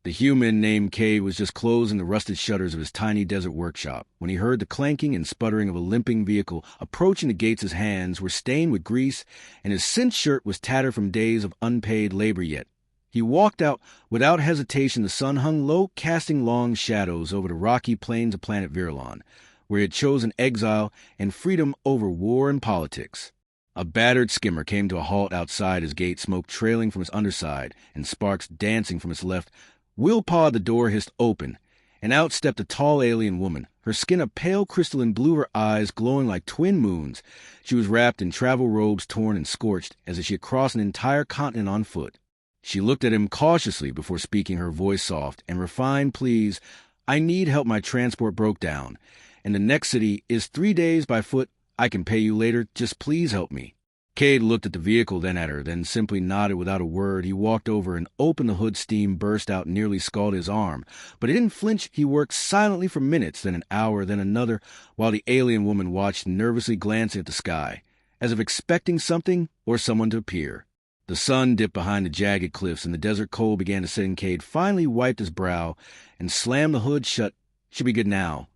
The human named Cade was just closing the rusted shutters of his tiny desert workshop when he heard the clanking and sputtering of a limping vehicle approaching the gates. His hands were stained with grease, and his cinched shirt was tattered from days of unpaid labor yet. He walked out without hesitation. The sun hung low, casting long shadows over the rocky plains of planet Virlon, where he had chosen exile and freedom over war and politics. A battered skimmer came to a halt outside his gate, smoke trailing from its underside and sparks dancing from its left. Willpaw, the door hissed open, and out stepped a tall alien woman, her skin a pale crystalline blue, her eyes glowing like twin moons. She was wrapped in travel robes torn and scorched, as if she had crossed an entire continent on foot. She looked at him cautiously before speaking, her voice soft and refined. "Please, I need help. My transport broke down, and the next city is 3 days by foot. I can pay you later. Just please help me." Cade looked at the vehicle, then at her, then simply nodded without a word. He walked over and opened the hood. Steam burst out, nearly scalded his arm. But he didn't flinch. He worked silently for minutes, then an hour, then another, while the alien woman watched, nervously glancing at the sky, as if expecting something or someone to appear. The sun dipped behind the jagged cliffs, and the desert cold began to set in. Cade finally wiped his brow and slammed the hood shut. "Should be good now."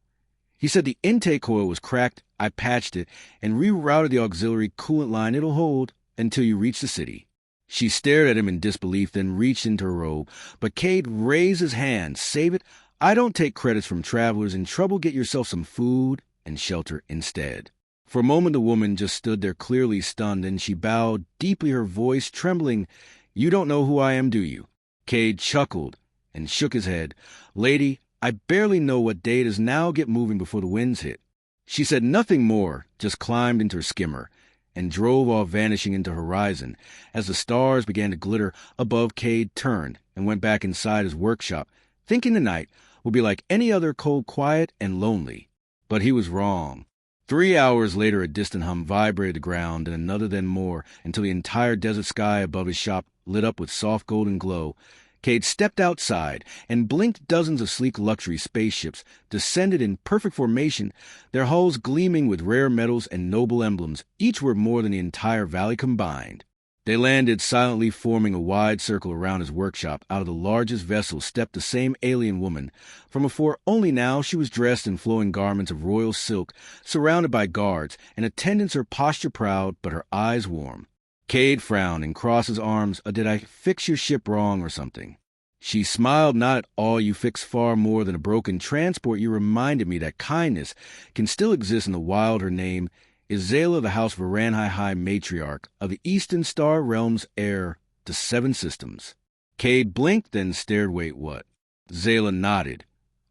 He said the intake coil was cracked. "I patched it and rerouted the auxiliary coolant line. It'll hold until you reach the city." She stared at him in disbelief, then reached into her robe. But Cade raised his hand. "Save it. I don't take credits from travelers in trouble. Get yourself some food and shelter instead." For a moment the woman just stood there, clearly stunned, and she bowed deeply, her voice trembling. "You don't know who I am, do you?" Cade chuckled and shook his head. "Lady, I barely know what day it is now. Get moving before the winds hit." She said nothing more, just climbed into her skimmer and drove off, vanishing into horizon. As the stars began to glitter above, Cade turned and went back inside his workshop, thinking the night would be like any other, cold, quiet, and lonely. But he was wrong. 3 hours later, a distant hum vibrated the ground, and another, then more, until the entire desert sky above his shop lit up with soft golden glow. Cade stepped outside and blinked. Dozens of sleek luxury spaceships descended in perfect formation, their hulls gleaming with rare metals and noble emblems, each worth more than the entire valley combined. They landed silently, forming a wide circle around his workshop. Out of the largest vessel stepped the same alien woman from afore, only now she was dressed in flowing garments of royal silk, surrounded by guards and attendants, her posture proud but her eyes warm. Cade frowned and crossed his arms. "Did I fix your ship wrong or something?" She smiled. "Not at all. You fixed far more than a broken transport. You reminded me that kindness can still exist in the wild. Her name is Zayla, the House Varanhi High matriarch of the Eastern Star Realm's heir to 7 systems." Cade blinked, then stared. "Wait, what?" Zayla nodded.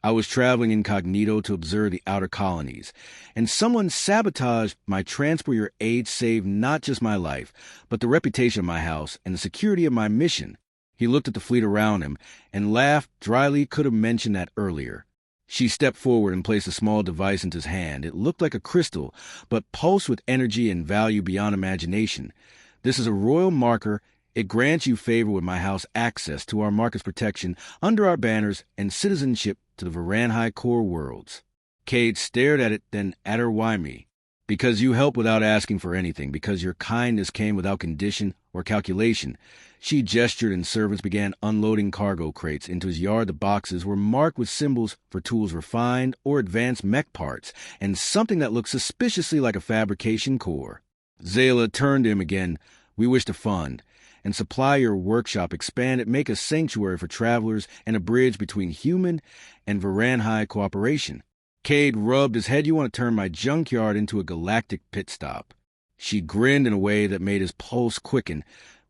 "I was traveling incognito to observe the outer colonies, and someone sabotaged my transport. Your aid saved not just my life, but the reputation of my house and the security of my mission." He looked at the fleet around him and laughed dryly. "Could have mentioned that earlier." She stepped forward and placed a small device into his hand. It looked like a crystal, but pulsed with energy and value beyond imagination. "This is a royal marker. It grants you favor with my house, access to our market's protection under our banners, and citizenship to the Varanhi core worlds." Cade stared at it, then at her. "Why me?" "Because you help without asking for anything, because your kindness came without condition or calculation." She gestured, and servants began unloading cargo crates into his yard. The boxes were marked with symbols for tools, refined or advanced mech parts, and something that looked suspiciously like a fabrication core. Zayla turned to him again. "We wish to fund and supply your workshop, expand it, make a sanctuary for travelers, and a bridge between human and Varanhi cooperation." Cade rubbed his head. "You want to turn my junkyard into a galactic pit stop." She grinned in a way that made his pulse quicken.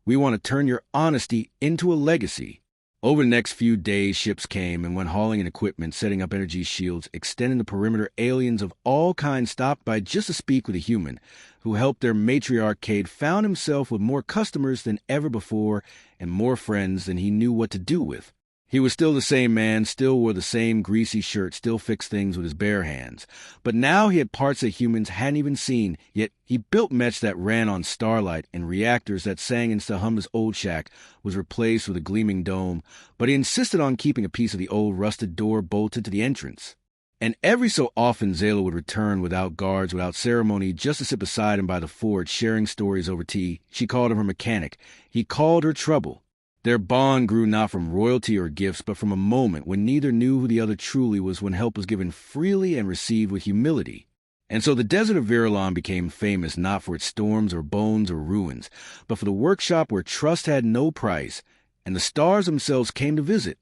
"We want to turn your honesty into a legacy." Over the next few days, ships came and went hauling in equipment, setting up energy shields, extending the perimeter. Aliens of all kinds stopped by just to speak with a human who helped their matriarch. Cade found himself with more customers than ever before and more friends than he knew what to do with. He was still the same man, still wore the same greasy shirt, still fixed things with his bare hands. But now he had parts that humans hadn't even seen, yet he built mechs that ran on starlight, and reactors that sang instead hum. His old shack was replaced with a gleaming dome, but he insisted on keeping a piece of the old rusted door bolted to the entrance. And every so often Zayla would return without guards, without ceremony, just to sit beside him by the forge, sharing stories over tea. She called him her mechanic. He called her Trouble. Their bond grew not from royalty or gifts, but from a moment when neither knew who the other truly was, when help was given freely and received with humility. And so the desert of Verilon became famous not for its storms or bones or ruins, but for the workshop where trust had no price, and the stars themselves came to visit.